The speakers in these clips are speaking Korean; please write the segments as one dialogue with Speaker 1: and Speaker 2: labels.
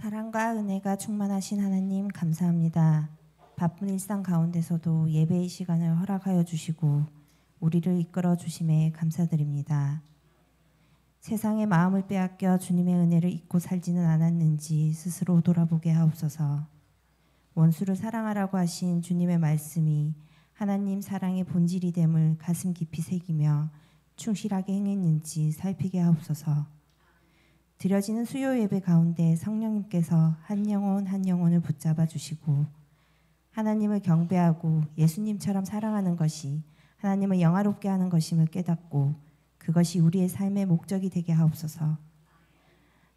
Speaker 1: 사랑과 은혜가 충만하신 하나님 감사합니다. 바쁜 일상 가운데서도 예배의 시간을 허락하여 주시고 우리를 이끌어 주심에 감사드립니다. 세상의 마음을 빼앗겨 주님의 은혜를 잊고 살지는 않았는지 스스로 돌아보게 하옵소서. 원수를 사랑하라고 하신 주님의 말씀이 하나님 사랑의 본질이 됨을 가슴 깊이 새기며 충실하게 행했는지 살피게 하옵소서. 드려지는 수요 예배 가운데 성령님께서 한 영혼 한 영혼을 붙잡아 주시고 하나님을 경배하고 예수님처럼 사랑하는 것이 하나님을 영화롭게 하는 것임을 깨닫고 그것이 우리의 삶의 목적이 되게 하옵소서.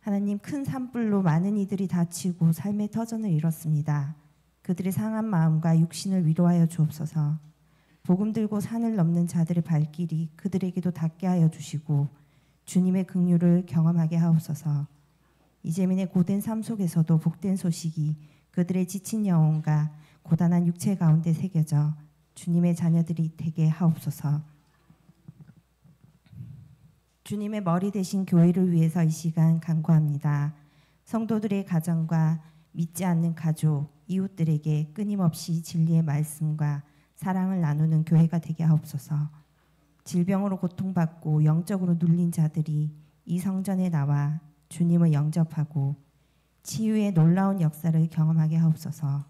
Speaker 1: 하나님, 큰 산불로 많은 이들이 다치고 삶의 터전을 잃었습니다. 그들의 상한 마음과 육신을 위로하여 주옵소서. 복음 들고 산을 넘는 자들의 발길이 그들에게도 닿게 하여 주시고 주님의 긍휼을 경험하게 하옵소서. 이재민의 고된 삶 속에서도 복된 소식이 그들의 지친 영혼과 고단한 육체 가운데 새겨져 주님의 자녀들이 되게 하옵소서. 주님의 머리 대신 교회를 위해서 이 시간 간구합니다. 성도들의 가정과 믿지 않는 가족, 이웃들에게 끊임없이 진리의 말씀과 사랑을 나누는 교회가 되게 하옵소서. 질병으로 고통받고 영적으로 눌린 자들이 이 성전에 나와 주님을 영접하고 치유의 놀라운 역사를 경험하게 하옵소서.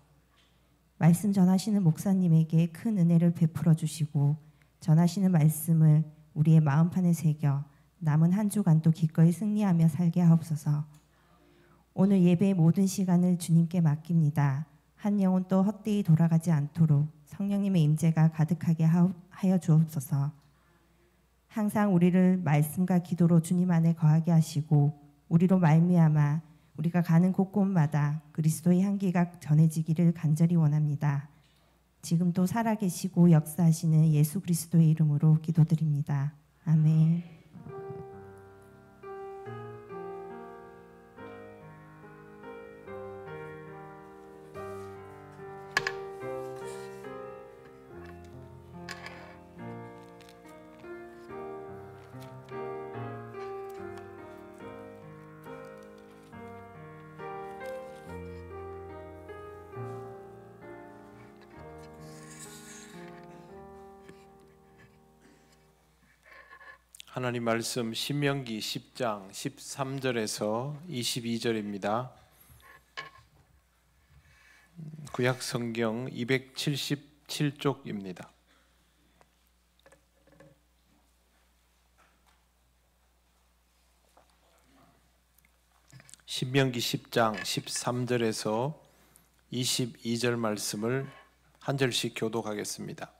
Speaker 1: 말씀 전하시는 목사님에게 큰 은혜를 베풀어 주시고 전하시는 말씀을 우리의 마음판에 새겨 남은 한 주간도 기꺼이 승리하며 살게 하옵소서. 오늘 예배의 모든 시간을 주님께 맡깁니다. 한 영혼도 헛되이 돌아가지 않도록 성령님의 임재가 가득하게 하여 주옵소서. 항상 우리를 말씀과 기도로 주님 안에 거하게 하시고 우리로 말미암아 우리가 가는 곳곳마다 그리스도의 향기가 전해지기를 간절히 원합니다. 지금도 살아계시고 역사하시는 예수 그리스도의 이름으로 기도드립니다. 아멘.
Speaker 2: 하나님 말씀 신명기 10장 13절에서 22절입니다. 구약 성경 277쪽입니다. 신명기 10장 13절에서 22절 말씀을 한 절씩 교독하겠습니다.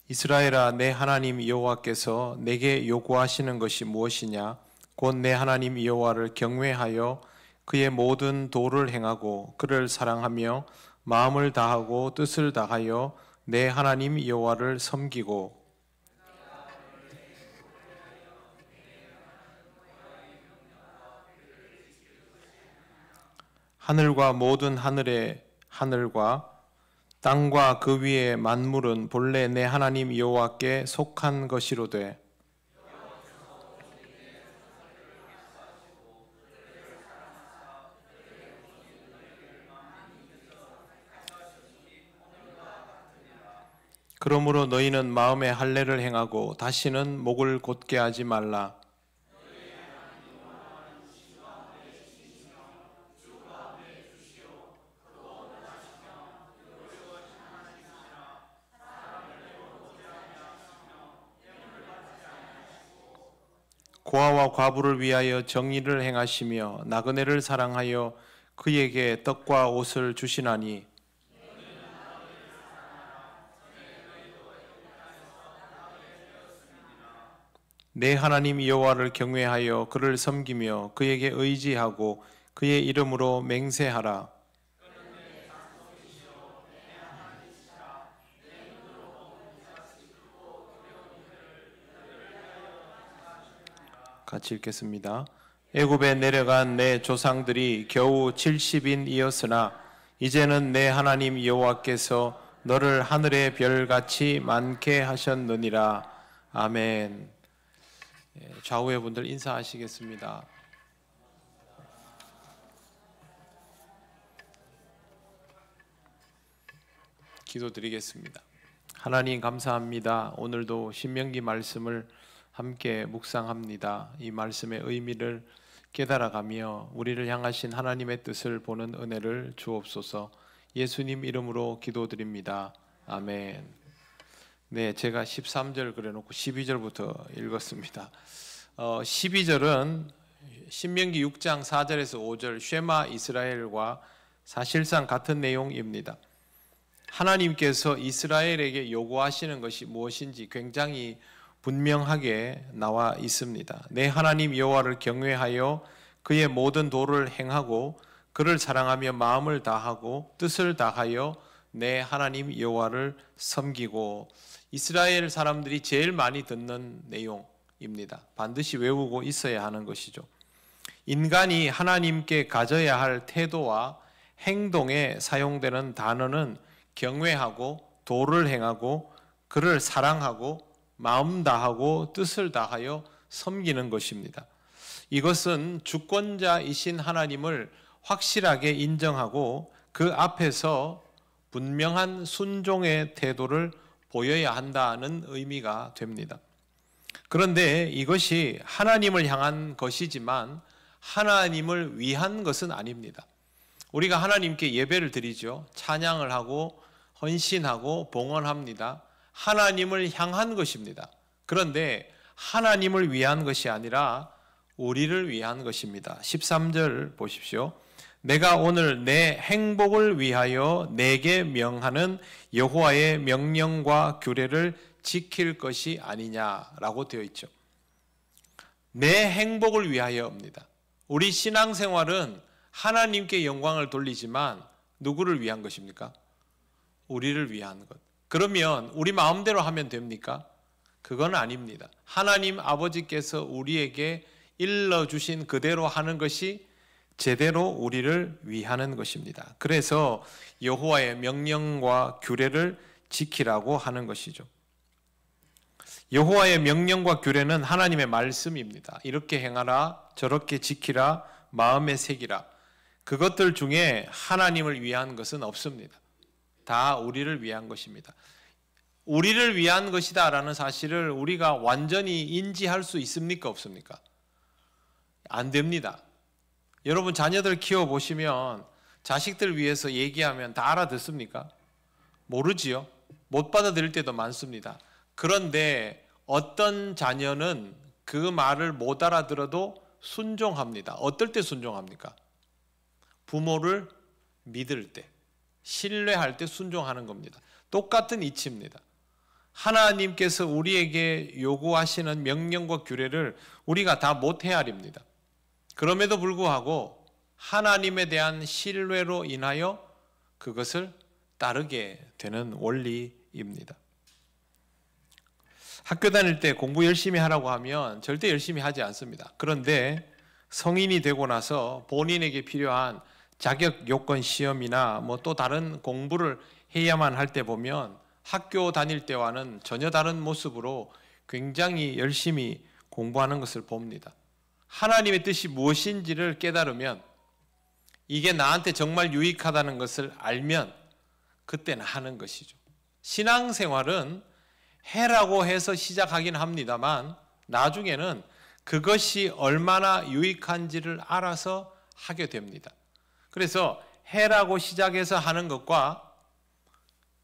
Speaker 2: 이스라엘아, 내 하나님 여호와께서 내게 요구하시는 것이 무엇이냐? 곧 내 하나님 여호와를 경외하여 그의 모든 도를 행하고 그를 사랑하며 마음을 다하고 뜻을 다하여 내 하나님 여호와를 섬기고 하늘과 모든 하늘의 하늘과 땅과 그 위의 만물은 본래 내 하나님 여호와께 속한 것이로되 그러므로 너희는 마음에 할례를 행하고 다시는 목을 곧게 하지 말라. 고아와 과부를 위하여 정의를 행하시며 나그네를 사랑하여 그에게 떡과 옷을 주시나니 내 하나님 여호와를 경외하여 그를 섬기며 그에게 의지하고 그의 이름으로 맹세하라. 같이 읽겠습니다. 애굽에 내려간 내 조상들이 겨우 70인이었으나 이제는 내 하나님 여호와께서 너를 하늘의 별같이 많게 하셨느니라. 아멘. 좌우의 분들 인사하시겠습니다. 기도드리겠습니다. 하나님 감사합니다. 오늘도 신명기 말씀을 함께 묵상합니다. 이 말씀의 의미를 깨달아가며 우리를 향하신 하나님의 뜻을 보는 은혜를 주옵소서. 예수님 이름으로 기도드립니다. 아멘. 네, 제가 13절 그려놓고 12절부터 읽었습니다. 12절은 신명기 6장 4절에서 5절 쉐마 이스라엘과 사실상 같은 내용입니다. 하나님께서 이스라엘에게 요구하시는 것이 무엇인지 굉장히 분명하게 나와 있습니다. 내 하나님 여호와를 경외하여 그의 모든 도를 행하고 그를 사랑하며 마음을 다하고 뜻을 다하여 내 하나님 여호와를 섬기고. 이스라엘 사람들이 제일 많이 듣는 내용입니다. 반드시 외우고 있어야 하는 것이죠. 인간이 하나님께 가져야 할 태도와 행동에 사용되는 단어는 경외하고 도를 행하고 그를 사랑하고 마음 다하고 뜻을 다하여 섬기는 것입니다. 이것은 주권자이신 하나님을 확실하게 인정하고 그 앞에서 분명한 순종의 태도를 보여야 한다는 의미가 됩니다. 그런데 이것이 하나님을 향한 것이지만 하나님을 위한 것은 아닙니다. 우리가 하나님께 예배를 드리죠. 찬양을 하고 헌신하고 봉헌합니다. 하나님을 향한 것입니다. 그런데 하나님을 위한 것이 아니라 우리를 위한 것입니다. 13절 보십시오. 내가 오늘 내 행복을 위하여 내게 명하는 여호와의 명령과 규례를 지킬 것이 아니냐라고 되어 있죠. 내 행복을 위하여입니다. 우리 신앙생활은 하나님께 영광을 돌리지만 누구를 위한 것입니까? 우리를 위한 것. 그러면 우리 마음대로 하면 됩니까? 그건 아닙니다. 하나님 아버지께서 우리에게 일러주신 그대로 하는 것이 제대로 우리를 위하는 것입니다. 그래서 여호와의 명령과 규례를 지키라고 하는 것이죠. 여호와의 명령과 규례는 하나님의 말씀입니다. 이렇게 행하라, 저렇게 지키라, 마음에 새기라. 그것들 중에 하나님을 위한 것은 없습니다. 다 우리를 위한 것입니다. 우리를 위한 것이다라는 사실을 우리가 완전히 인지할 수 있습니까? 없습니까? 안 됩니다. 여러분 자녀들 키워보시면 자식들 위해서 얘기하면 다 알아듣습니까? 모르지요. 못 받아들일 때도 많습니다. 그런데 어떤 자녀는 그 말을 못 알아들어도 순종합니다. 어떨 때 순종합니까? 부모를 믿을 때, 신뢰할 때 순종하는 겁니다. 똑같은 이치입니다. 하나님께서 우리에게 요구하시는 명령과 규례를 우리가 다 못 헤아립니다. 그럼에도 불구하고 하나님에 대한 신뢰로 인하여 그것을 따르게 되는 원리입니다. 학교 다닐 때 공부 열심히 하라고 하면 절대 열심히 하지 않습니다. 그런데 성인이 되고 나서 본인에게 필요한 자격 요건 시험이나 뭐 또 다른 공부를 해야만 할 때 보면 학교 다닐 때와는 전혀 다른 모습으로 굉장히 열심히 공부하는 것을 봅니다. 하나님의 뜻이 무엇인지를 깨달으면, 이게 나한테 정말 유익하다는 것을 알면 그때는 하는 것이죠. 신앙생활은 해라고 해서 시작하긴 합니다만 나중에는 그것이 얼마나 유익한지를 알아서 하게 됩니다. 그래서 해라고 시작해서 하는 것과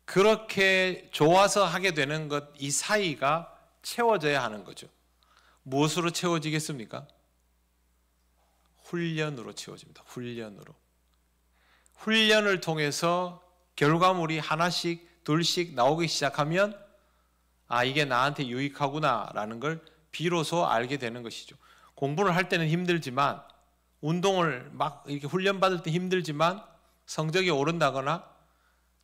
Speaker 2: 그렇게 좋아서 하게 되는 것, 이 사이가 채워져야 하는 거죠. 무엇으로 채워지겠습니까? 훈련으로 채워집니다. 훈련으로. 훈련을 통해서 결과물이 하나씩 둘씩 나오기 시작하면 아, 이게 나한테 유익하구나라는 걸 비로소 알게 되는 것이죠. 공부를 할 때는 힘들지만, 운동을 막 이렇게 훈련받을 때 힘들지만 성적이 오른다거나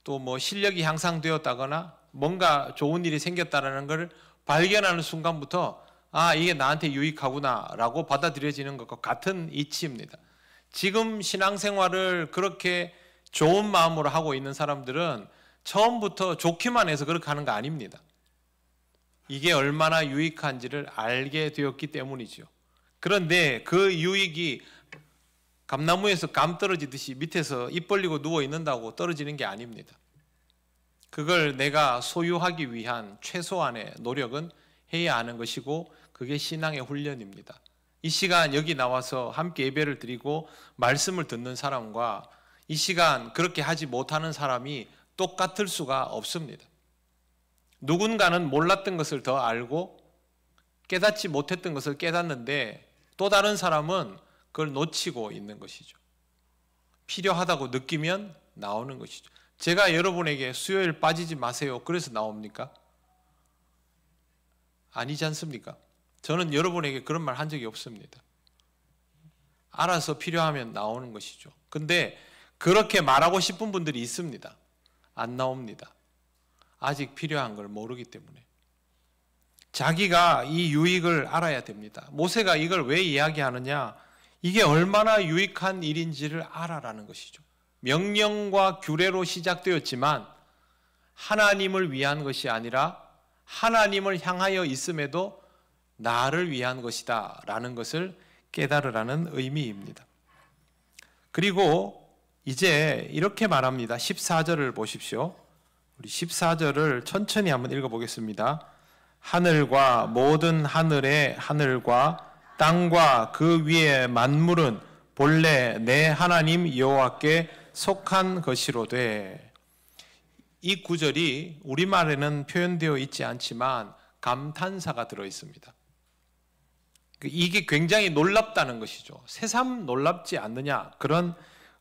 Speaker 2: 또 뭐 실력이 향상되었다거나 뭔가 좋은 일이 생겼다는 걸 발견하는 순간부터 아, 이게 나한테 유익하구나라고 받아들여지는 것과 같은 이치입니다. 지금 신앙생활을 그렇게 좋은 마음으로 하고 있는 사람들은 처음부터 좋기만 해서 그렇게 하는 거 아닙니다. 이게 얼마나 유익한지를 알게 되었기 때문이죠. 그런데 그 유익이 감나무에서 감 떨어지듯이 밑에서 입 벌리고 누워 있는다고 떨어지는 게 아닙니다. 그걸 내가 소유하기 위한 최소한의 노력은 해야 하는 것이고 그게 신앙의 훈련입니다. 이 시간 여기 나와서 함께 예배를 드리고 말씀을 듣는 사람과 이 시간 그렇게 하지 못하는 사람이 똑같을 수가 없습니다. 누군가는 몰랐던 것을 더 알고 깨닫지 못했던 것을 깨닫는데 또 다른 사람은 그걸 놓치고 있는 것이죠. 필요하다고 느끼면 나오는 것이죠. 제가 여러분에게 수요일 빠지지 마세요. 그래서 나옵니까? 아니지 않습니까? 저는 여러분에게 그런 말 한 적이 없습니다. 알아서 필요하면 나오는 것이죠. 근데 그렇게 말하고 싶은 분들이 있습니다. 안 나옵니다. 아직 필요한 걸 모르기 때문에. 자기가 이 유익을 알아야 됩니다. 모세가 이걸 왜 이야기하느냐? 이게 얼마나 유익한 일인지를 알아라는 것이죠. 명령과 규례로 시작되었지만 하나님을 위한 것이 아니라 하나님을 향하여 있음에도 나를 위한 것이다 라는 것을 깨달으라는 의미입니다. 그리고 이제 이렇게 말합니다. 14절을 보십시오. 우리 14절을 천천히 한번 읽어보겠습니다. 하늘과 모든 하늘의 하늘과 땅과 그 위의 만물은 본래 내 하나님 여호와께 속한 것이로되. 이 구절이 우리말에는 표현되어 있지 않지만 감탄사가 들어있습니다. 이게 굉장히 놀랍다는 것이죠. 새삼 놀랍지 않느냐, 그런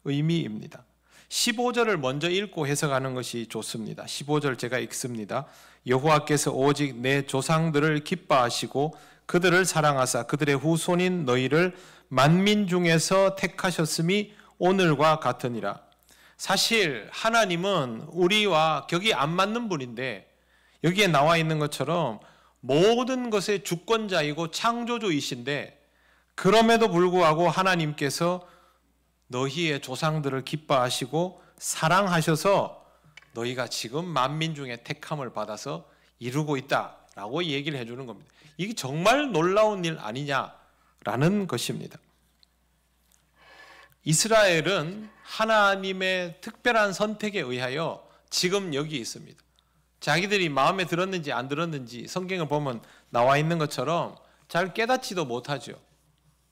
Speaker 2: 의미입니다. 15절을 먼저 읽고 해석하는 것이 좋습니다. 15절 제가 읽습니다. 여호와께서 오직 내 조상들을 기뻐하시고 그들을 사랑하사 그들의 후손인 너희를 만민 중에서 택하셨음이 오늘과 같으니라. 사실 하나님은 우리와 격이 안 맞는 분인데 여기에 나와 있는 것처럼 모든 것의 주권자이고 창조주이신데 그럼에도 불구하고 하나님께서 너희의 조상들을 기뻐하시고 사랑하셔서 너희가 지금 만민 중에 택함을 받아서 이루고 있다라고 얘기를 해주는 겁니다. 이게 정말 놀라운 일 아니냐라는 것입니다. 이스라엘은 하나님의 특별한 선택에 의하여 지금 여기 있습니다. 자기들이 마음에 들었는지 안 들었는지 성경을 보면 나와 있는 것처럼 잘 깨닫지도 못하죠.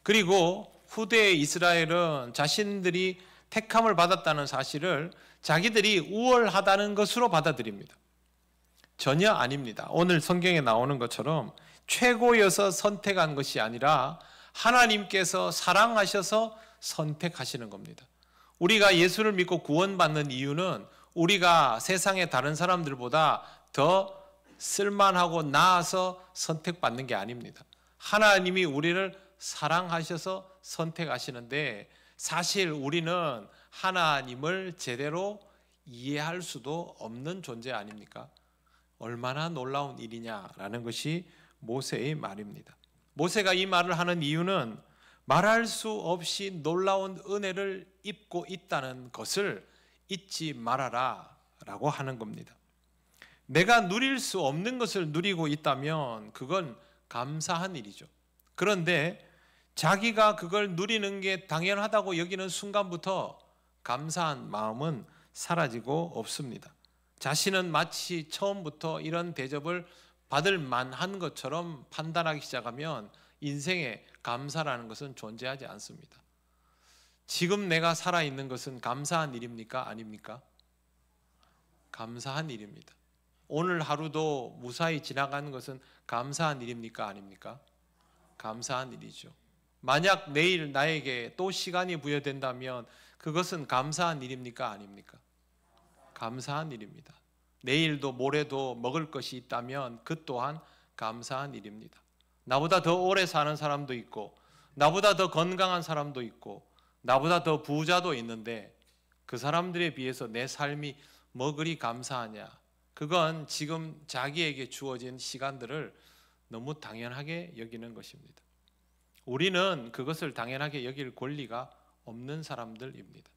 Speaker 2: 그리고 후대의 이스라엘은 자신들이 택함을 받았다는 사실을 자기들이 우월하다는 것으로 받아들입니다. 전혀 아닙니다. 오늘 성경에 나오는 것처럼 최고여서 선택한 것이 아니라 하나님께서 사랑하셔서 선택하시는 겁니다. 우리가 예수를 믿고 구원받는 이유는 우리가 세상의 다른 사람들보다 더 쓸만하고 나아서 선택받는 게 아닙니다. 하나님이 우리를 사랑하셔서 선택하시는데 사실 우리는 하나님을 제대로 이해할 수도 없는 존재 아닙니까? 얼마나 놀라운 일이냐라는 것이 모세의 말입니다. 모세가 이 말을 하는 이유는 말할 수 없이 놀라운 은혜를 입고 있다는 것을 잊지 말아라 라고 하는 겁니다. 내가 누릴 수 없는 것을 누리고 있다면 그건 감사한 일이죠. 그런데 자기가 그걸 누리는 게 당연하다고 여기는 순간부터 감사한 마음은 사라지고 없습니다. 자신은 마치 처음부터 이런 대접을 받을 만한 것처럼 판단하기 시작하면 인생에 감사라는 것은 존재하지 않습니다. 지금 내가 살아있는 것은 감사한 일입니까? 아닙니까? 감사한 일입니다. 오늘 하루도 무사히 지나가는 것은 감사한 일입니까? 아닙니까? 감사한 일이죠. 만약 내일 나에게 또 시간이 부여된다면 그것은 감사한 일입니까? 아닙니까? 감사한 일입니다. 내일도 모레도 먹을 것이 있다면 그 또한 감사한 일입니다. 나보다 더 오래 사는 사람도 있고 나보다 더 건강한 사람도 있고 나보다 더 부자도 있는데 그 사람들에 비해서 내 삶이 뭐 그리 감사하냐? 그건 지금 자기에게 주어진 시간들을 너무 당연하게 여기는 것입니다. 우리는 그것을 당연하게 여길 권리가 없는 사람들입니다.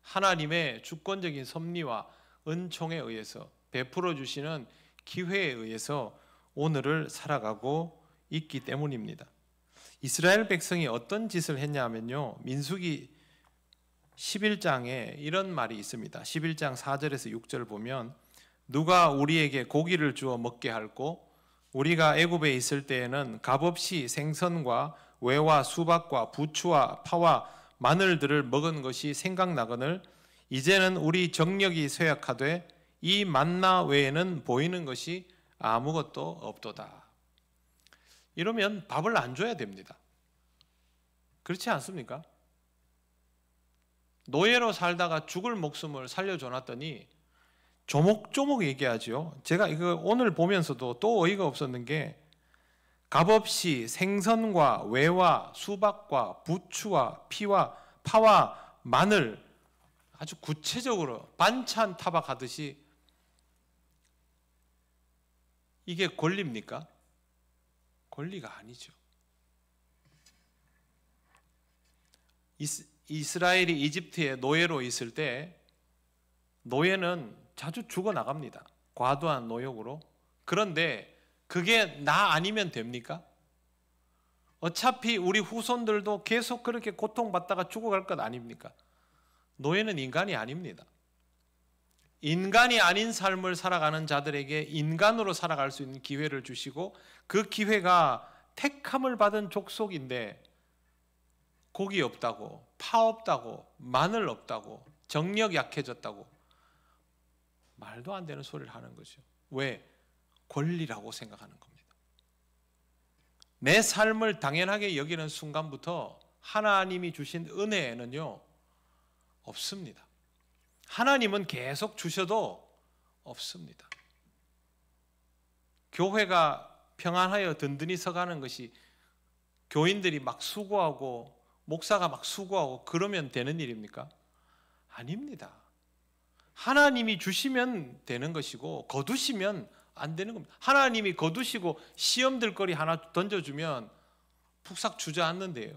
Speaker 2: 하나님의 주권적인 섭리와 은총에 의해서 베풀어 주시는 기회에 의해서 오늘을 살아가고 있기 때문입니다. 이스라엘 백성이 어떤 짓을 했냐면요, 민수기 11장에 이런 말이 있습니다. 11장 4절에서 6절을 보면 누가 우리에게 고기를 주어 먹게 할꼬? 우리가 애굽에 있을 때에는 값없이 생선과 외와 수박과 부추와 파와 마늘들을 먹은 것이 생각나거늘 이제는 우리 정력이 쇠약하되 이 만나 외에는 보이는 것이 아무것도 없도다. 이러면 밥을 안 줘야 됩니다. 그렇지 않습니까? 노예로 살다가 죽을 목숨을 살려줘 놨더니 조목조목 얘기하죠. 제가 이거 오늘 보면서도 또 어이가 없었는 게 값없이 생선과 외와 수박과 부추와 피와 파와 마늘 아주 구체적으로 반찬 타박하듯이 이게 권리입니까? 권리가 아니죠. 이스라엘이 이집트에 노예로 있을 때 노예는 자주 죽어나갑니다. 과도한 노역으로. 그런데 그게 나 아니면 됩니까? 어차피 우리 후손들도 계속 그렇게 고통받다가 죽어갈 것 아닙니까? 노예는 인간이 아닙니다. 인간이 아닌 삶을 살아가는 자들에게 인간으로 살아갈 수 있는 기회를 주시고 그 기회가 택함을 받은 족속인데 고기 없다고, 파 없다고, 마늘 없다고, 정력 약해졌다고 말도 안 되는 소리를 하는 거죠. 왜? 권리라고 생각하는 겁니다. 내 삶을 당연하게 여기는 순간부터 하나님이 주신 은혜에는요 없습니다. 하나님은 계속 주셔도 없습니다. 교회가 평안하여 든든히 서가는 것이 교인들이 막 수고하고 목사가 막 수고하고 그러면 되는 일입니까? 아닙니다. 하나님이 주시면 되는 것이고 거두시면 안 되는 겁니다. 하나님이 거두시고 시험 들 거리 하나 던져주면 푹삭 주저앉는데요.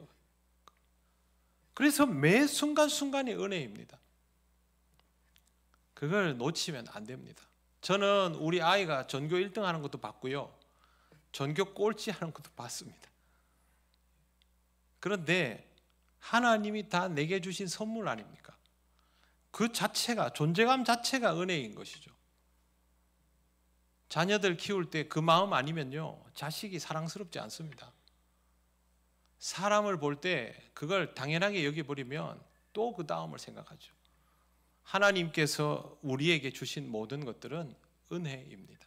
Speaker 2: 그래서 매 순간순간이 은혜입니다. 그걸 놓치면 안 됩니다. 저는 우리 아이가 전교 1등 하는 것도 봤고요. 전교 꼴찌 하는 것도 봤습니다. 그런데 하나님이 다 내게 주신 선물 아닙니까? 그 자체가, 존재감 자체가 은혜인 것이죠. 자녀들 키울 때 그 마음 아니면요 자식이 사랑스럽지 않습니다. 사람을 볼 때 그걸 당연하게 여겨버리면 또 그 다음을 생각하죠. 하나님께서 우리에게 주신 모든 것들은 은혜입니다.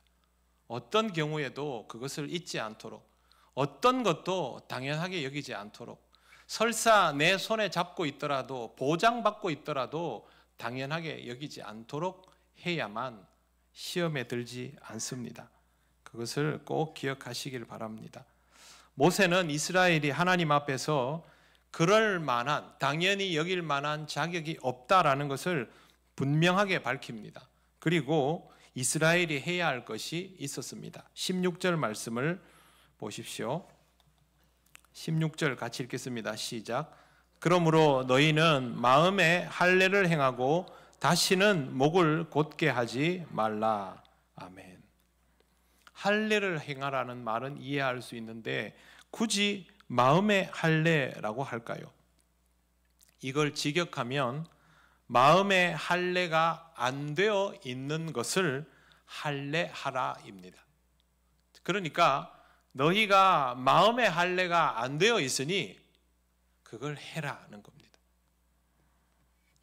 Speaker 2: 어떤 경우에도 그것을 잊지 않도록, 어떤 것도 당연하게 여기지 않도록, 설사 내 손에 잡고 있더라도, 보장받고 있더라도 당연하게 여기지 않도록 해야만 시험에 들지 않습니다. 그것을 꼭 기억하시길 바랍니다. 모세는 이스라엘이 하나님 앞에서 그럴 만한, 당연히 여길 만한 자격이 없다라는 것을 분명하게 밝힙니다. 그리고 이스라엘이 해야 할 것이 있었습니다. 16절 말씀을 보십시오. 16절 같이 읽겠습니다. 시작. 그러므로 너희는 마음에 할례를 행하고 다시는 목을 곧게 하지 말라. 아멘. 할례를 행하라는 말은 이해할 수 있는데 굳이 마음의 할례라고 할까요? 이걸 직역하면 마음의 할례가 안 되어 있는 것을 할례하라입니다. 그러니까 너희가 마음의 할례가 안 되어 있으니 그걸 해라는 겁니다.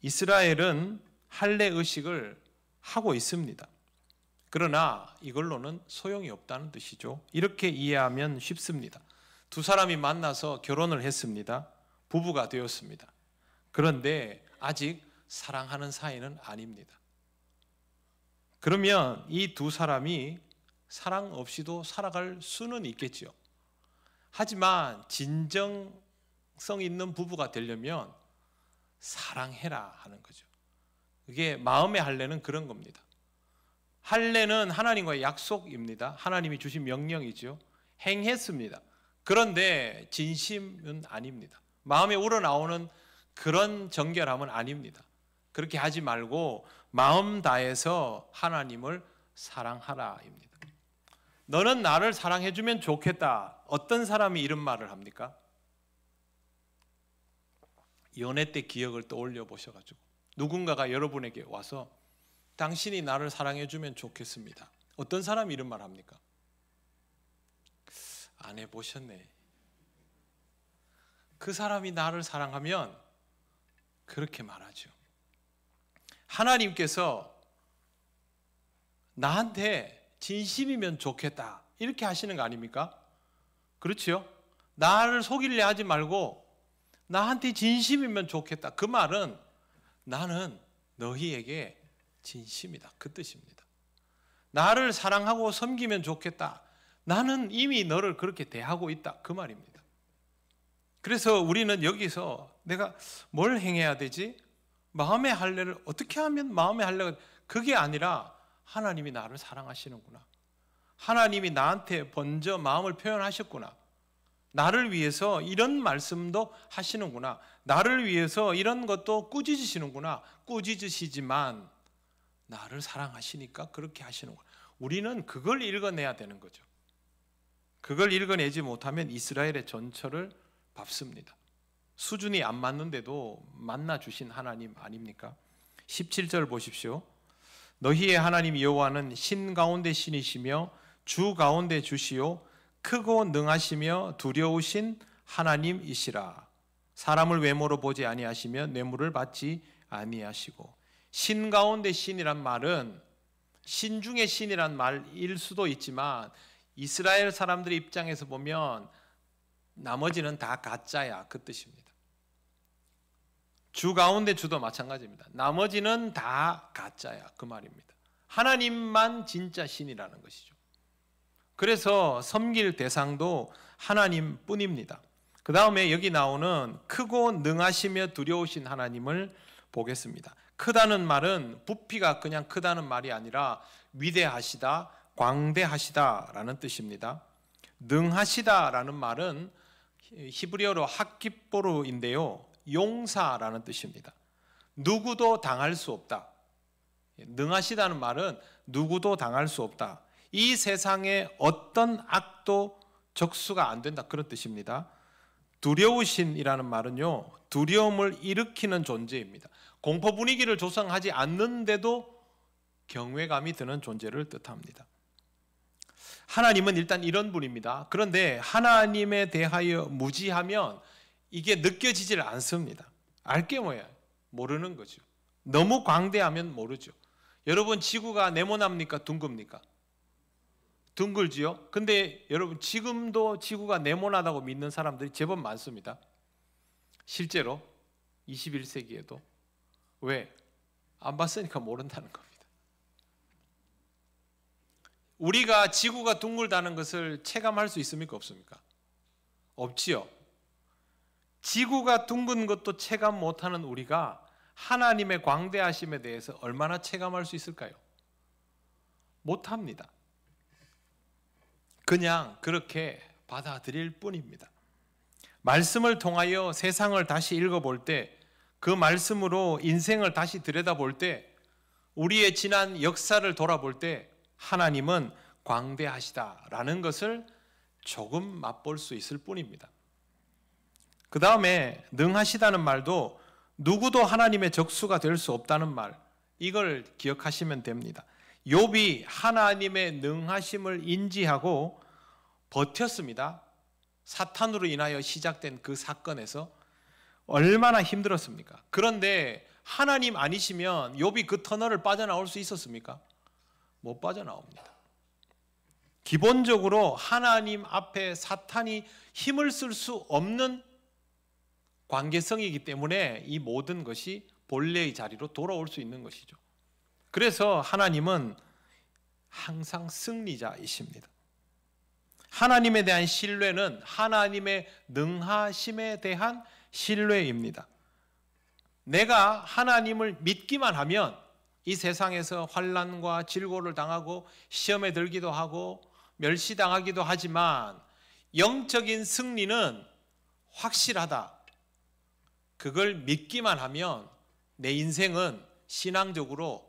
Speaker 2: 이스라엘은 할례 의식을 하고 있습니다. 그러나 이걸로는 소용이 없다는 뜻이죠. 이렇게 이해하면 쉽습니다. 두 사람이 만나서 결혼을 했습니다. 부부가 되었습니다. 그런데 아직 사랑하는 사이는 아닙니다. 그러면 이 두 사람이 사랑 없이도 살아갈 수는 있겠죠. 하지만 진정성 있는 부부가 되려면 사랑해라 하는 거죠. 그게 마음의 할례는 그런 겁니다. 할례는 하나님과의 약속입니다. 하나님이 주신 명령이죠. 행했습니다. 그런데 진심은 아닙니다. 마음에 우러나오는 그런 정결함은 아닙니다. 그렇게 하지 말고 마음 다해서 하나님을 사랑하라입니다. 너는 나를 사랑해주면 좋겠다. 어떤 사람이 이런 말을 합니까? 연애 때 기억을 떠올려 보셔가지고 누군가가 여러분에게 와서 당신이 나를 사랑해 주면 좋겠습니다. 어떤 사람이 이런 말 합니까? 안 해보셨네. 그 사람이 나를 사랑하면 그렇게 말하죠. 하나님께서 나한테 진심이면 좋겠다 이렇게 하시는 거 아닙니까? 그렇죠? 나를 속이려 하지 말고 나한테 진심이면 좋겠다. 그 말은 나는 너희에게 진심이다 그 뜻입니다. 나를 사랑하고 섬기면 좋겠다. 나는 이미 너를 그렇게 대하고 있다 그 말입니다. 그래서 우리는 여기서 내가 뭘 행해야 되지? 마음의 할례를 어떻게 하면 마음의 할례가 그게 아니라 하나님이 나를 사랑하시는구나. 하나님이 나한테 먼저 마음을 표현하셨구나. 나를 위해서 이런 말씀도 하시는구나. 나를 위해서 이런 것도 꾸짖으시는구나. 꾸짖으시지만 나를 사랑하시니까 그렇게 하시는구나. 우리는 그걸 읽어내야 되는 거죠. 그걸 읽어내지 못하면 이스라엘의 전철을 밟습니다. 수준이 안 맞는데도 만나 주신 하나님 아닙니까? 17절 보십시오. 너희의 하나님 여호와는 신 가운데 신이시며 주 가운데 주시요 크고 능하시며 두려우신 하나님이시라. 사람을 외모로 보지 아니하시며 뇌물을 받지 아니하시고. 신 가운데 신이란 말은 신 중에 신이란 말일 수도 있지만 이스라엘 사람들의 입장에서 보면 나머지는 다 가짜야 그 뜻입니다. 주 가운데 주도 마찬가지입니다. 나머지는 다 가짜야 그 말입니다. 하나님만 진짜 신이라는 것이죠. 그래서 섬길 대상도 하나님뿐입니다. 그 다음에 여기 나오는 크고 능하시며 두려우신 하나님을 보겠습니다. 크다는 말은 부피가 그냥 크다는 말이 아니라 위대하시다, 광대하시다라는 뜻입니다. 능하시다라는 말은 히브리어로 학기뽀르인데요, 용사라는 뜻입니다. 누구도 당할 수 없다. 능하시다는 말은 누구도 당할 수 없다. 이 세상에 어떤 악도 적수가 안 된다 그런 뜻입니다. 두려우신이라는 말은요, 두려움을 일으키는 존재입니다. 공포 분위기를 조성하지 않는데도 경외감이 드는 존재를 뜻합니다. 하나님은 일단 이런 분입니다. 그런데 하나님에 대하여 무지하면 이게 느껴지질 않습니다. 알게 뭐야? 모르는 거죠. 너무 광대하면 모르죠. 여러분, 지구가 네모납니까? 둥급니까? 둥글지요? 근데 여러분, 지금도 지구가 네모나다고 믿는 사람들이 제법 많습니다. 실제로 21세기에도. 왜? 안 봤으니까 모른다는 겁니다. 우리가 지구가 둥글다는 것을 체감할 수 있습니까? 없습니까? 없지요. 지구가 둥근 것도 체감 못하는 우리가 하나님의 광대하심에 대해서 얼마나 체감할 수 있을까요? 못합니다. 그냥 그렇게 받아들일 뿐입니다. 말씀을 통하여 세상을 다시 읽어볼 때, 그 말씀으로 인생을 다시 들여다볼 때, 우리의 지난 역사를 돌아볼 때 하나님은 광대하시다라는 것을 조금 맛볼 수 있을 뿐입니다. 그 다음에 능하시다는 말도 누구도 하나님의 적수가 될 수 없다는 말, 이걸 기억하시면 됩니다. 욥이 하나님의 능하심을 인지하고 버텼습니다. 사탄으로 인하여 시작된 그 사건에서 얼마나 힘들었습니까? 그런데 하나님 아니시면 욥이 그 터널을 빠져나올 수 있었습니까? 못 빠져나옵니다. 기본적으로 하나님 앞에 사탄이 힘을 쓸 수 없는 관계성이기 때문에 이 모든 것이 본래의 자리로 돌아올 수 있는 것이죠. 그래서 하나님은 항상 승리자이십니다. 하나님에 대한 신뢰는 하나님의 능하심에 대한 신뢰입니다. 내가 하나님을 믿기만 하면 이 세상에서 환난과 질고를 당하고 시험에 들기도 하고 멸시당하기도 하지만 영적인 승리는 확실하다. 그걸 믿기만 하면 내 인생은 신앙적으로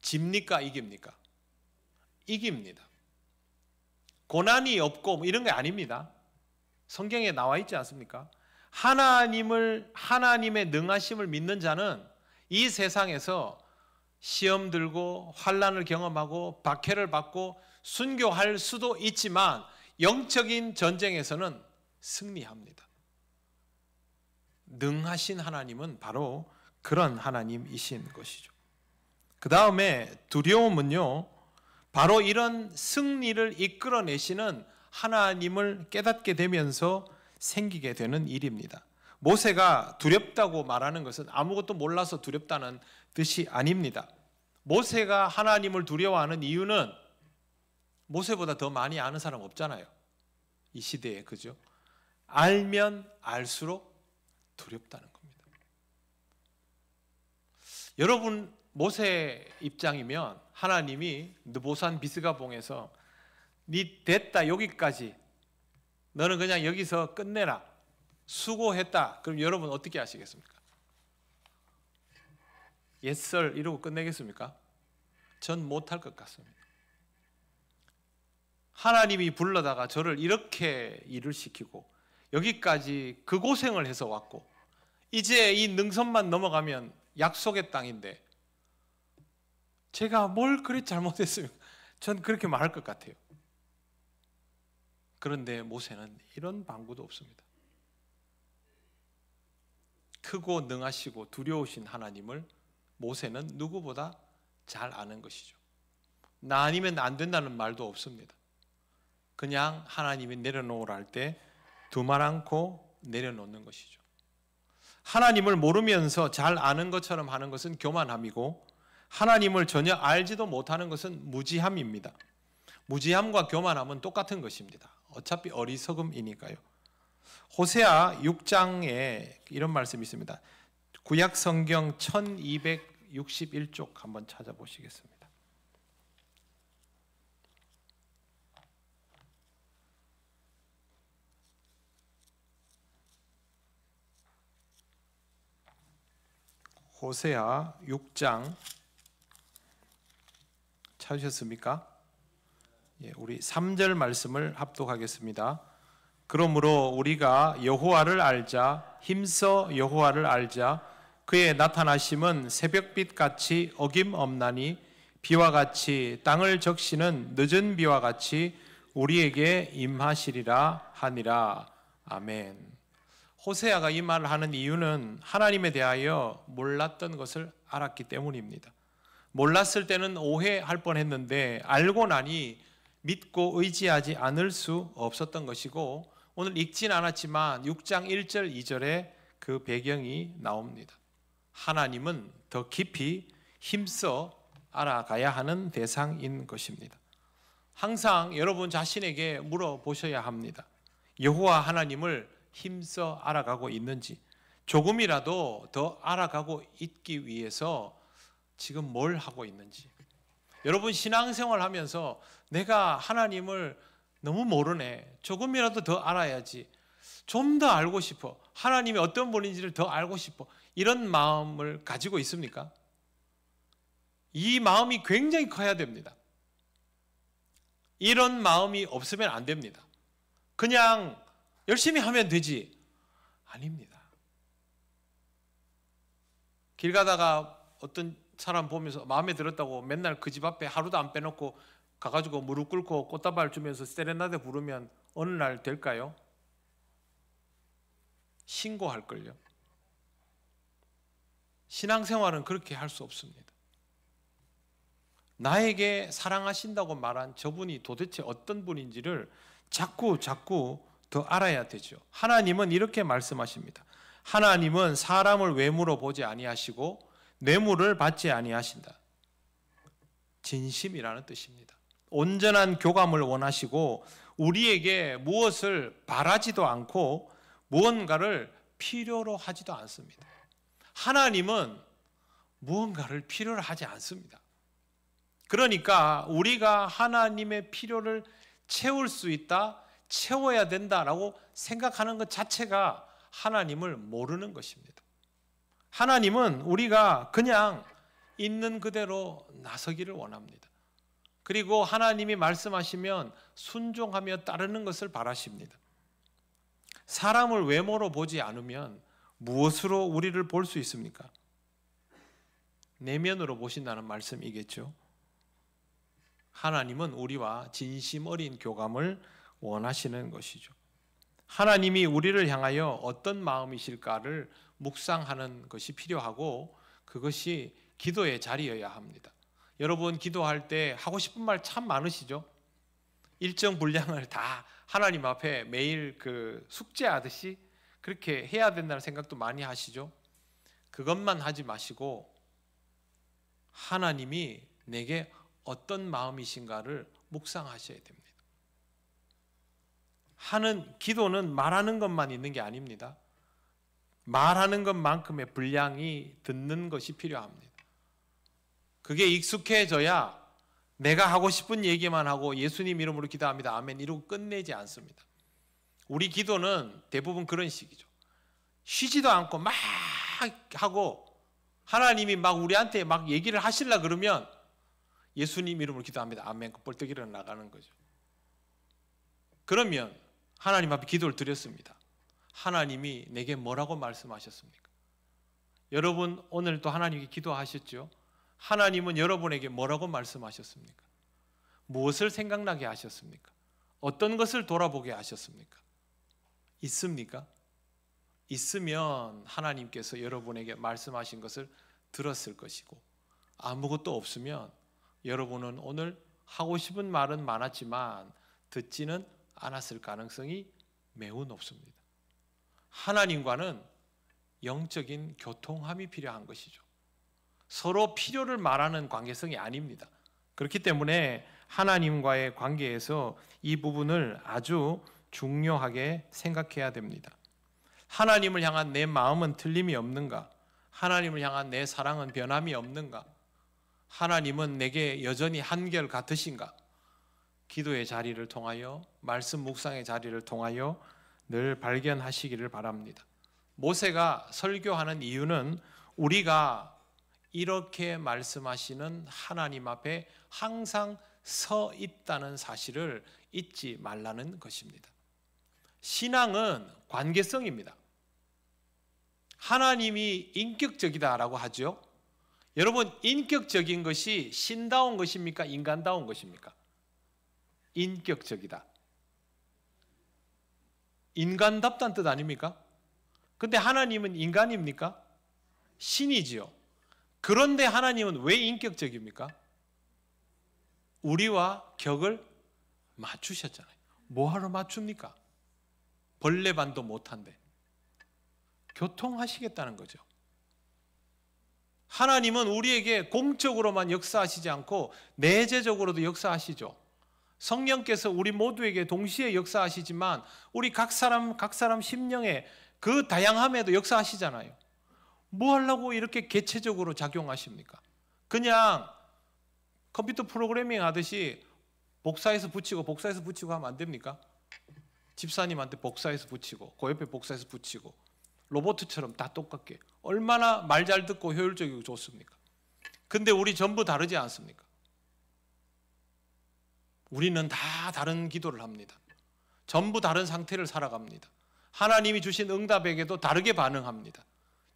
Speaker 2: 집니까? 이깁니까? 이깁니다. 고난이 없고 뭐 이런 게 아닙니다. 성경에 나와 있지 않습니까? 하나님의 능하심을 믿는 자는 이 세상에서 시험 들고 환난을 경험하고 박해를 받고 순교할 수도 있지만 영적인 전쟁에서는 승리합니다. 능하신 하나님은 바로 그런 하나님이신 것이죠. 그 다음에 두려움은요, 바로 이런 승리를 이끌어내시는 하나님을 깨닫게 되면서 생기게 되는 일입니다. 모세가 두렵다고 말하는 것은 아무것도 몰라서 두렵다는 뜻이 아닙니다. 모세가 하나님을 두려워하는 이유는 모세보다 더 많이 아는 사람 없잖아요. 이 시대에, 그죠? 알면 알수록 두렵다는 겁니다. 여러분, 모세 입장이면 하나님이 느보산 비스가봉에서 네 됐다 여기까지, 너는 그냥 여기서 끝내라, 수고했다. 그럼 여러분 어떻게 하시겠습니까? 옛설 이러고 끝내겠습니까? 전 못할 것 같습니다. 하나님이 불러다가 저를 이렇게 일을 시키고 여기까지 그 고생을 해서 왔고 이제 이 능선만 넘어가면 약속의 땅인데 제가 뭘 그리 잘못했습니까? 전 그렇게 말할 것 같아요. 그런데 모세는 이런 방구도 없습니다. 크고 능하시고 두려우신 하나님을 모세는 누구보다 잘 아는 것이죠. 나 아니면 안 된다는 말도 없습니다. 그냥 하나님이 내려놓으라 할 때 두말 않고 내려놓는 것이죠. 하나님을 모르면서 잘 아는 것처럼 하는 것은 교만함이고 하나님을 전혀 알지도 못하는 것은 무지함입니다. 무지함과 교만함은 똑같은 것입니다. 어차피 어리석음이니까요. 호세아 6장에 이런 말씀이 있습니다. 구약 성경 1261쪽 한번 찾아보시겠습니다. 호세아 6장 찾으셨습니까? 예, 우리 3절 말씀을 합독하겠습니다. 그러므로 우리가 여호와를 알자, 힘써 여호와를 알자. 그의 나타나심은 새벽빛 같이 어김없나니 비와 같이 땅을 적시는 늦은 비와 같이 우리에게 임하시리라 하니라. 아멘. 호세아가 이 말을 하는 이유는 하나님에 대하여 몰랐던 것을 알았기 때문입니다. 몰랐을 때는 오해할 뻔했는데 알고 나니 믿고 의지하지 않을 수 없었던 것이고, 오늘 읽진 않았지만 6장 1절 2절에 그 배경이 나옵니다. 하나님은 더 깊이 힘써 알아가야 하는 대상인 것입니다. 항상 여러분 자신에게 물어보셔야 합니다. 여호와 하나님을 힘써 알아가고 있는지, 조금이라도 더 알아가고 있기 위해서 지금 뭘 하고 있는지. 여러분 신앙생활 하면서 내가 하나님을 너무 모르네, 조금이라도 더 알아야지, 좀 더 알고 싶어, 하나님이 어떤 분인지를 더 알고 싶어, 이런 마음을 가지고 있습니까? 이 마음이 굉장히 커야 됩니다. 이런 마음이 없으면 안 됩니다. 그냥 열심히 하면 되지, 아닙니다. 길 가다가 어떤 사람 보면서 마음에 들었다고 맨날 그 집 앞에 하루도 안 빼놓고 가가지고 무릎 꿇고 꽃다발 주면서 세레나데 부르면 어느 날 될까요? 신고할걸요. 신앙생활은 그렇게 할 수 없습니다. 나에게 사랑하신다고 말한 저분이 도대체 어떤 분인지를 자꾸 더 알아야 되죠. 하나님은 이렇게 말씀하십니다. 하나님은 사람을 외모로 보지 아니하시고 뇌물을 받지 아니하신다. 진심이라는 뜻입니다. 온전한 교감을 원하시고 우리에게 무엇을 바라지도 않고 무언가를 필요로 하지도 않습니다. 하나님은 무언가를 필요로 하지 않습니다. 그러니까 우리가 하나님의 필요를 채울 수 있다, 채워야 된다라고 생각하는 것 자체가 하나님을 모르는 것입니다. 하나님은 우리가 그냥 있는 그대로 나서기를 원합니다. 그리고 하나님이 말씀하시면 순종하며 따르는 것을 바라십니다. 사람을 외모로 보지 않으면 무엇으로 우리를 볼 수 있습니까? 내면으로 보신다는 말씀이겠죠. 하나님은 우리와 진심 어린 교감을 원하시는 것이죠. 하나님이 우리를 향하여 어떤 마음이실까를 묵상하는 것이 필요하고 그것이 기도의 자리여야 합니다. 여러분 기도할 때 하고 싶은 말 참 많으시죠? 일정 분량을 다 하나님 앞에 매일 숙제하듯이 그렇게 해야 된다는 생각도 많이 하시죠? 그것만 하지 마시고 하나님이 내게 어떤 마음이신가를 묵상하셔야 됩니다. 기도는 말하는 것만 있는 게 아닙니다. 말하는 것만큼의 분량이 듣는 것이 필요합니다. 그게 익숙해져야 내가 하고 싶은 얘기만 하고 예수님 이름으로 기도합니다. 아멘 이러고 끝내지 않습니다. 우리 기도는 대부분 그런 식이죠. 쉬지도 않고 막 하고 하나님이 막 우리한테 막 얘기를 하시려 그러면 예수님 이름으로 기도합니다. 아멘 벌떡 일어나가는 거죠. 그러면 하나님 앞에 기도를 드렸습니다. 하나님이 내게 뭐라고 말씀하셨습니까? 여러분 오늘도 하나님께 기도하셨죠? 하나님은 여러분에게 뭐라고 말씀하셨습니까? 무엇을 생각나게 하셨습니까? 어떤 것을 돌아보게 하셨습니까? 있습니까? 있으면 하나님께서 여러분에게 말씀하신 것을 들었을 것이고 아무것도 없으면 여러분은 오늘 하고 싶은 말은 많았지만 듣지는 않았을 가능성이 매우 높습니다. 하나님과는 영적인 교통함이 필요한 것이죠. 서로 필요를 말하는 관계성이 아닙니다. 그렇기 때문에 하나님과의 관계에서 이 부분을 아주 중요하게 생각해야 됩니다. 하나님을 향한 내 마음은 틀림이 없는가? 하나님을 향한 내 사랑은 변함이 없는가? 하나님은 내게 여전히 한결 같으신가? 기도의 자리를 통하여 말씀 묵상의 자리를 통하여 늘 발견하시기를 바랍니다. 모세가 설교하는 이유는 우리가 이렇게 말씀하시는 하나님 앞에 항상 서 있다는 사실을 잊지 말라는 것입니다. 신앙은 관계성입니다. 하나님이 인격적이다라고 하죠. 여러분 인격적인 것이 신다운 것입니까? 인간다운 것입니까? 인격적이다. 인간답다는 뜻 아닙니까? 근데 하나님은 인간입니까? 신이지요. 그런데 하나님은 왜 인격적입니까? 우리와 격을 맞추셨잖아요. 뭐하러 맞춥니까? 벌레반도 못한데 교통하시겠다는 거죠. 하나님은 우리에게 공적으로만 역사하시지 않고 내재적으로도 역사하시죠. 성령께서 우리 모두에게 동시에 역사하시지만 우리 각 사람 심령에 그 다양함에도 역사하시잖아요. 뭐 하려고 이렇게 개체적으로 작용하십니까? 그냥 컴퓨터 프로그래밍 하듯이 복사해서 붙이고 하면 안 됩니까? 집사님한테 복사해서 붙이고 그 옆에 복사해서 붙이고 로봇처럼 다 똑같게 얼마나 말 잘 듣고 효율적이고 좋습니까? 근데 우리 전부 다르지 않습니까? 우리는 다 다른 기도를 합니다. 전부 다른 상태를 살아갑니다. 하나님이 주신 응답에게도 다르게 반응합니다.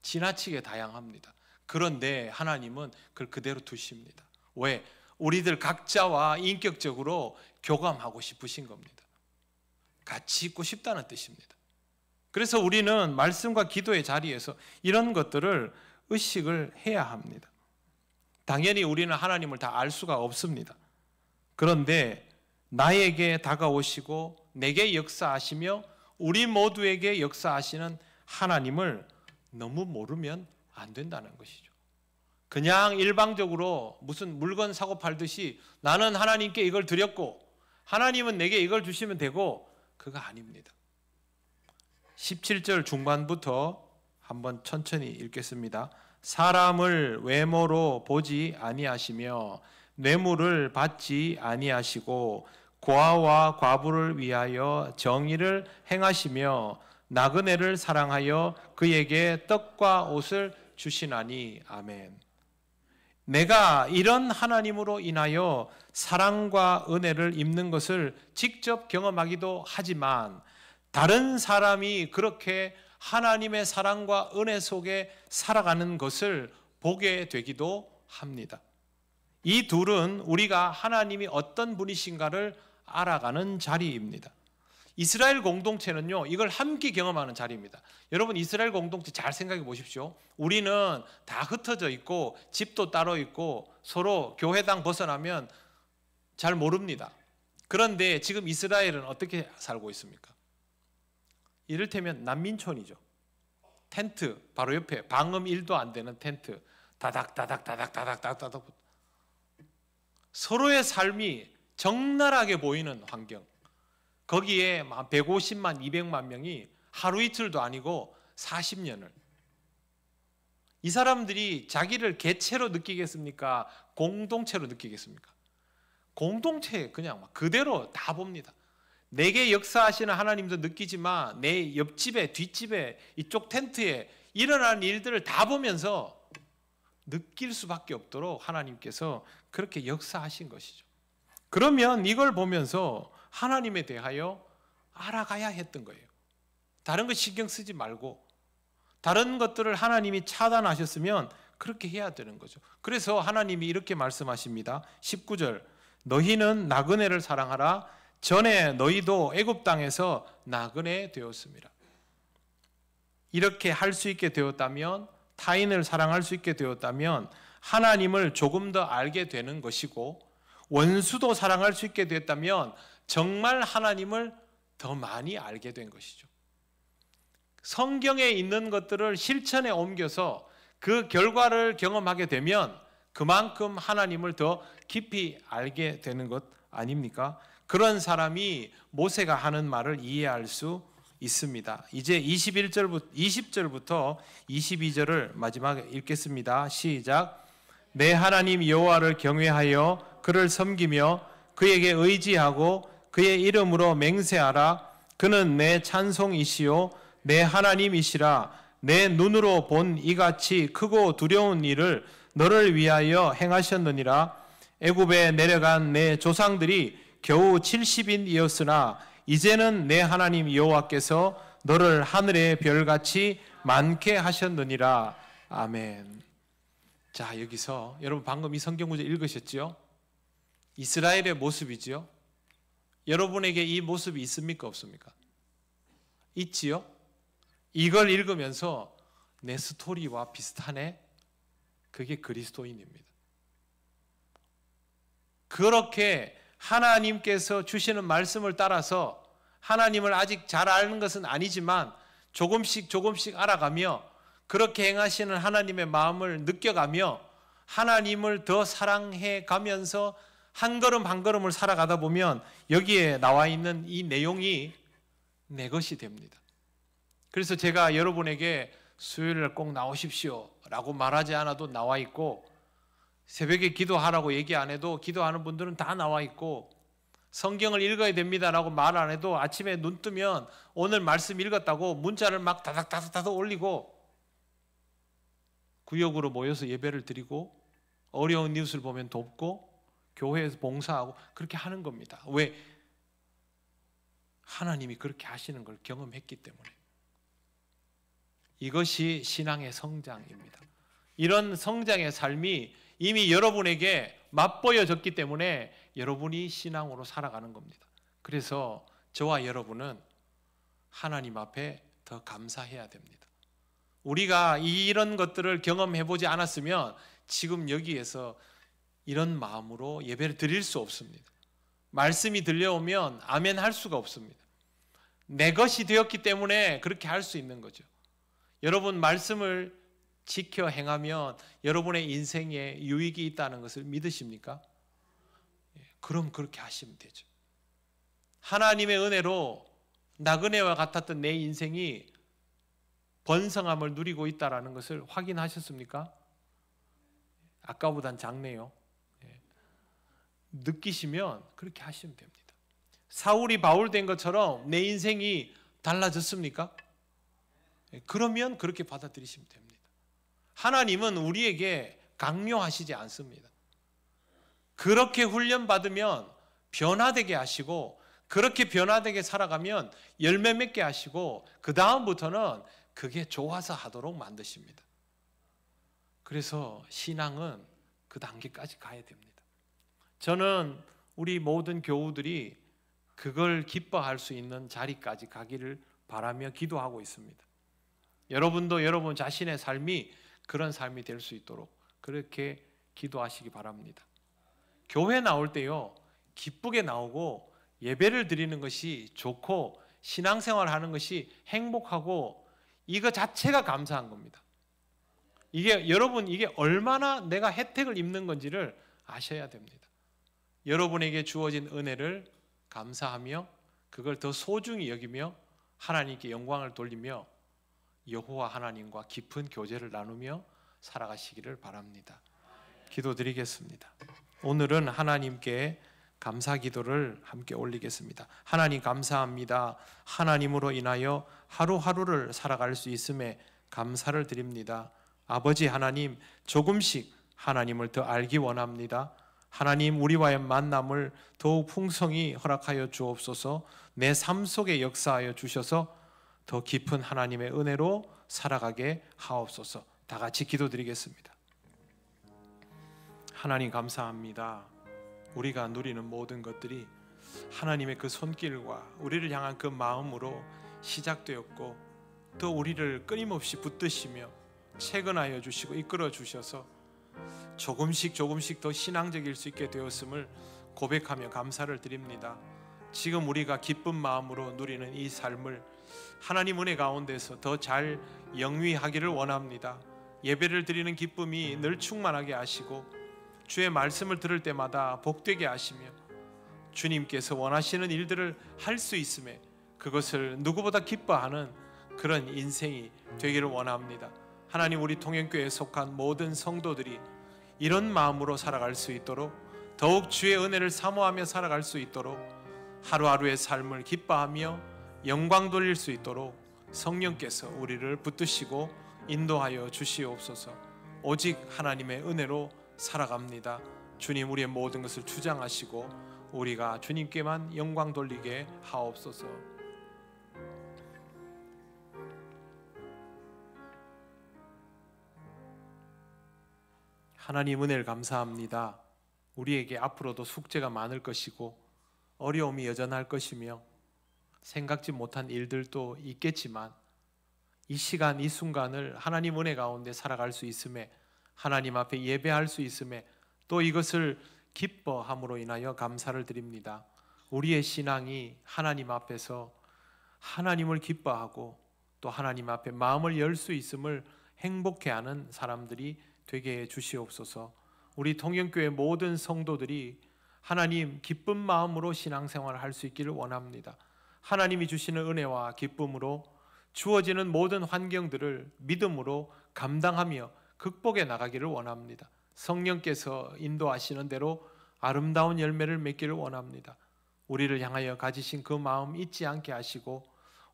Speaker 2: 지나치게 다양합니다. 그런데 하나님은 그걸 그대로 두십니다. 왜? 우리들 각자와 인격적으로 교감하고 싶으신 겁니다. 같이 있고 싶다는 뜻입니다. 그래서 우리는 말씀과 기도의 자리에서 이런 것들을 의식을 해야 합니다. 당연히 우리는 하나님을 다 알 수가 없습니다. 그런데 나에게 다가오시고 내게 역사하시며 우리 모두에게 역사하시는 하나님을 너무 모르면 안 된다는 것이죠. 그냥 일방적으로 무슨 물건 사고 팔듯이 나는 하나님께 이걸 드렸고 하나님은 내게 이걸 주시면 되고 그거 아닙니다. 17절 중반부터 한번 천천히 읽겠습니다. 사람을 외모로 보지 아니하시며 뇌물을 받지 아니하시고 고아와 과부를 위하여 정의를 행하시며 나그네를 사랑하여 그에게 떡과 옷을 주시나니 아멘. 내가 이런 하나님으로 인하여 사랑과 은혜를 입는 것을 직접 경험하기도 하지만 다른 사람이 그렇게 하나님의 사랑과 은혜 속에 살아가는 것을 보게 되기도 합니다. 이 둘은 우리가 하나님이 어떤 분이신가를 알아가는 자리입니다. 이스라엘 공동체는요, 이걸 함께 경험하는 자리입니다. 여러분, 이스라엘 공동체 잘 생각해 보십시오. 우리는 다 흩어져 있고 집도 따로 있고 서로 교회당 벗어나면 잘 모릅니다. 그런데 지금 이스라엘은 어떻게 살고 있습니까? 이를테면 난민촌이죠. 텐트 바로 옆에 방음 1도 안 되는 텐트 다닥다닥 서로의 삶이 적나라하게 보이는 환경. 거기에 150만 200만 명이 하루 이틀도 아니고 40년을. 이 사람들이 자기를 개체로 느끼겠습니까? 공동체로 느끼겠습니까? 공동체 그냥 막 그대로 다 봅니다. 내게 역사하시는 하나님도 느끼지만 내 옆집에 뒷집에 이쪽 텐트에 일어나는 일들을 다 보면서 느낄 수밖에 없도록 하나님께서 그렇게 역사하신 것이죠. 그러면 이걸 보면서 하나님에 대하여 알아가야 했던 거예요. 다른 거 신경 쓰지 말고 다른 것들을 하나님이 차단하셨으면 그렇게 해야 되는 거죠. 그래서 하나님이 이렇게 말씀하십니다. 19절 너희는 나그네를 사랑하라. 전에 너희도 애굽 땅에서 나그네 되었습니다. 이렇게 할 수 있게 되었다면, 타인을 사랑할 수 있게 되었다면 하나님을 조금 더 알게 되는 것이고, 원수도 사랑할 수 있게 되었다면 정말 하나님을 더 많이 알게 된 것이죠. 성경에 있는 것들을 실천에 옮겨서 그 결과를 경험하게 되면 그만큼 하나님을 더 깊이 알게 되는 것 아닙니까? 그런 사람이 모세가 하는 말을 이해할 수 있습니다. 이제 20절부터 22절을 마지막에 읽겠습니다. 시작. 내 하나님 여호와를 경외하여 그를 섬기며 그에게 의지하고 그의 이름으로 맹세하라. 그는 내 찬송이시요 내 하나님이시라. 내 눈으로 본 이같이 크고 두려운 일을 너를 위하여 행하셨느니라. 애굽에 내려간 내 조상들이 겨우 70인이었으나 이제는 내 하나님 여호와께서 너를 하늘의 별같이 많게 하셨느니라. 아멘. 자, 여기서 여러분 방금 이 성경 구절 읽으셨지요? 이스라엘의 모습이지요? 여러분에게 이 모습이 있습니까? 없습니까? 있지요? 이걸 읽으면서 내 스토리와 비슷하네? 그게 그리스도인입니다. 그렇게 하나님께서 주시는 말씀을 따라서 하나님을 아직 잘 아는 것은 아니지만 조금씩 알아가며 그렇게 행하시는 하나님의 마음을 느껴가며 하나님을 더 사랑해 가면서 한 걸음 한 걸음을 살아가다 보면 여기에 나와 있는 이 내용이 내 것이 됩니다. 그래서 제가 여러분에게 수요일에 꼭 나오십시오 라고 말하지 않아도 나와 있고, 새벽에 기도하라고 얘기 안 해도 기도하는 분들은 다 나와 있고, 성경을 읽어야 됩니다 라고 말 안 해도 아침에 눈 뜨면 오늘 말씀 읽었다고 문자를 막 다닥 올리고, 구역으로 모여서 예배를 드리고 어려운 이웃을 보면 돕고 교회에서 봉사하고 그렇게 하는 겁니다. 왜? 하나님이 그렇게 하시는 걸 경험했기 때문에. 이것이 신앙의 성장입니다. 이런 성장의 삶이 이미 여러분에게 맛보여졌기 때문에 여러분이 신앙으로 살아가는 겁니다. 그래서 저와 여러분은 하나님 앞에 더 감사해야 됩니다. 우리가 이런 것들을 경험해보지 않았으면 지금 여기에서 이런 마음으로 예배를 드릴 수 없습니다. 말씀이 들려오면 아멘 할 수가 없습니다. 내 것이 되었기 때문에 그렇게 할 수 있는 거죠. 여러분 말씀을 지켜 행하면 여러분의 인생에 유익이 있다는 것을 믿으십니까? 그럼 그렇게 하시면 되죠. 하나님의 은혜로 나그네와 같았던 내 인생이 번성함을 누리고 있다는 것을 확인하셨습니까? 아까보단 작네요. 느끼시면 그렇게 하시면 됩니다. 사울이 바울 된 것처럼 내 인생이 달라졌습니까? 그러면 그렇게 받아들이시면 됩니다. 하나님은 우리에게 강요하시지 않습니다. 그렇게 훈련받으면 변화되게 하시고, 그렇게 변화되게 살아가면 열매 맺게 하시고, 그 다음부터는 그게 좋아서 하도록 만드십니다. 그래서 신앙은 그 단계까지 가야 됩니다. 저는 우리 모든 교우들이 그걸 기뻐할 수 있는 자리까지 가기를 바라며 기도하고 있습니다. 여러분도 여러분 자신의 삶이 그런 삶이 될 수 있도록 그렇게 기도하시기 바랍니다. 교회 나올 때요, 기쁘게 나오고 예배를 드리는 것이 좋고 신앙생활 하는 것이 행복하고 이거 자체가 감사한 겁니다. 여러분 이게 얼마나 내가 혜택을 입는 건지를 아셔야 됩니다. 여러분에게 주어진 은혜를 감사하며 그걸 더 소중히 여기며 하나님께 영광을 돌리며 여호와 하나님과 깊은 교제를 나누며 살아가시기를 바랍니다. 기도드리겠습니다. 오늘은 하나님께 감사 기도를 함께 올리겠습니다. 하나님 감사합니다. 하나님으로 인하여 하루하루를 살아갈 수 있음에 감사를 드립니다. 아버지 하나님, 조금씩 하나님을 더 알기 원합니다. 하나님, 우리와의 만남을 더욱 풍성히 허락하여 주옵소서. 내 삶 속에 역사하여 주셔서 더 깊은 하나님의 은혜로 살아가게 하옵소서. 다 같이 기도드리겠습니다. 하나님 감사합니다. 우리가 누리는 모든 것들이 하나님의 그 손길과 우리를 향한 그 마음으로 시작되었고 또 우리를 끊임없이 붙드시며 채근하여 주시고 이끌어 주셔서 조금씩 더 신앙적일 수 있게 되었음을 고백하며 감사를 드립니다. 지금 우리가 기쁜 마음으로 누리는 이 삶을 하나님 은혜 가운데서 더 잘 영위하기를 원합니다. 예배를 드리는 기쁨이 늘 충만하게 하시고 주의 말씀을 들을 때마다 복되게 하시며 주님께서 원하시는 일들을 할 수 있음에 그것을 누구보다 기뻐하는 그런 인생이 되기를 원합니다. 하나님, 우리 통영교회에 속한 모든 성도들이 이런 마음으로 살아갈 수 있도록 더욱 주의 은혜를 사모하며 살아갈 수 있도록 하루하루의 삶을 기뻐하며 영광 돌릴 수 있도록 성령께서 우리를 붙드시고 인도하여 주시옵소서. 오직 하나님의 은혜로 살아갑니다. 주님, 우리의 모든 것을 주장하시고 우리가 주님께만 영광 돌리게 하옵소서. 하나님 은혜를 감사합니다. 우리에게 앞으로도 숙제가 많을 것이고 어려움이 여전할 것이며 생각지 못한 일들도 있겠지만 이 시간 이 순간을 하나님 은혜 가운데 살아갈 수 있음에 하나님 앞에 예배할 수 있음에 또 이것을 기뻐함으로 인하여 감사를 드립니다. 우리의 신앙이 하나님 앞에서 하나님을 기뻐하고 또 하나님 앞에 마음을 열 수 있음을 행복해하는 사람들이 되게 해 주시옵소서. 우리 통영교회 모든 성도들이 하나님 기쁜 마음으로 신앙생활을 할 수 있기를 원합니다. 하나님이 주시는 은혜와 기쁨으로 주어지는 모든 환경들을 믿음으로 감당하며 극복해 나가기를 원합니다. 성령께서 인도하시는 대로 아름다운 열매를 맺기를 원합니다. 우리를 향하여 가지신 그 마음 잊지 않게 하시고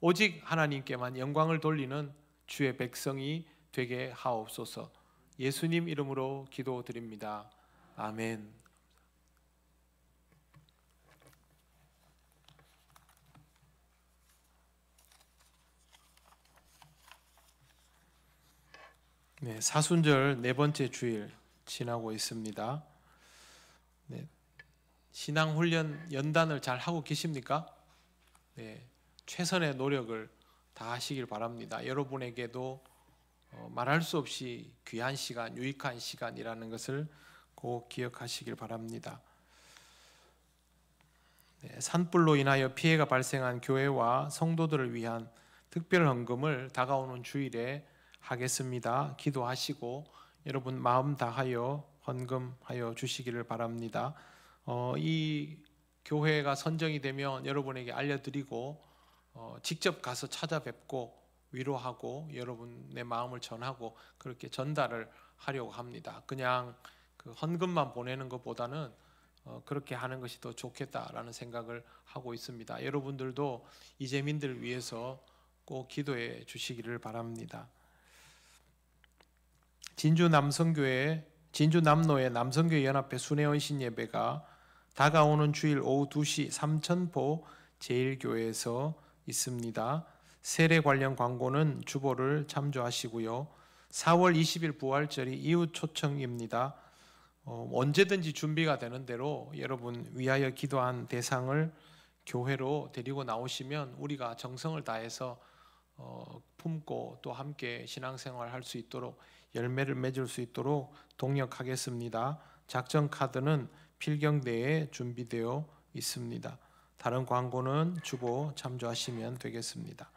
Speaker 2: 오직 하나님께만 영광을 돌리는 주의 백성이 되게 하옵소서. 예수님 이름으로 기도드립니다. 아멘. 네, 사순절 네 번째 주일 지나고 있습니다. 네, 신앙훈련 연단을 잘 하고 계십니까? 네, 최선의 노력을 다하시길 바랍니다. 여러분에게도 말할 수 없이 귀한 시간, 유익한 시간이라는 것을 꼭 기억하시길 바랍니다. 네, 산불로 인하여 피해가 발생한 교회와 성도들을 위한 특별 헌금을 다가오는 주일에 하겠습니다. 기도하시고 여러분 마음 다하여 헌금하여 주시기를 바랍니다. 이 교회가 선정이 되면 여러분에게 알려드리고 직접 가서 찾아뵙고 위로하고 여러분의 마음을 전하고 그렇게 전달을 하려고 합니다. 그냥 그 헌금만 보내는 것보다는 그렇게 하는 것이 더 좋겠다라는 생각을 하고 있습니다. 여러분들도 이재민들을 위해서 꼭 기도해 주시기를 바랍니다. 진주 남로의 남성교회 연합회 순회헌신 예배가 다가오는 주일 오후 2시 삼천포 제1교회에서 있습니다. 세례 관련 광고는 주보를 참조하시고요. 4월 20일 부활절이 이웃 초청입니다. 언제든지 준비가 되는 대로 여러분 위하여 기도한 대상을 교회로 데리고 나오시면 우리가 정성을 다해서 품고 또 함께 신앙생활 할 수 있도록 열매를 맺을 수 있도록 동력하겠습니다. 작전 카드는 필경대에 준비되어 있습니다. 다른 광고는 주보 참조하시면 되겠습니다.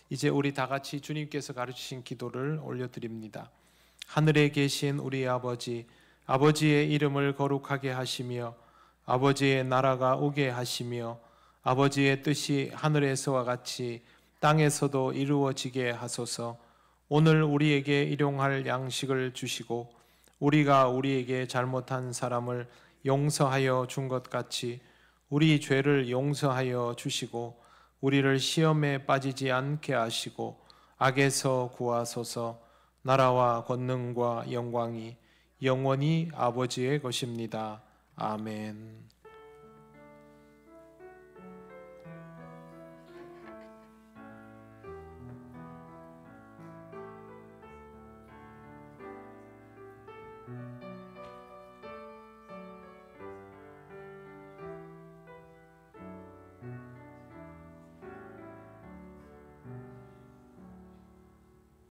Speaker 2: 이제 우리 다 같이 주님께서 가르치신 기도를 올려드립니다. 하늘에 계신 우리 아버지, 아버지의 이름을 거룩하게 하시며 아버지의 나라가 오게 하시며 아버지의 뜻이 하늘에서와 같이 땅에서도 이루어지게 하소서. 오늘 우리에게 일용할 양식을 주시고 우리가 우리에게 잘못한 사람을 용서하여 준 것 같이 우리 죄를 용서하여 주시고 우리를 시험에 빠지지 않게 하시고 악에서 구하소서. 나라와 권능과 영광이 영원히 아버지의 것입니다. 아멘.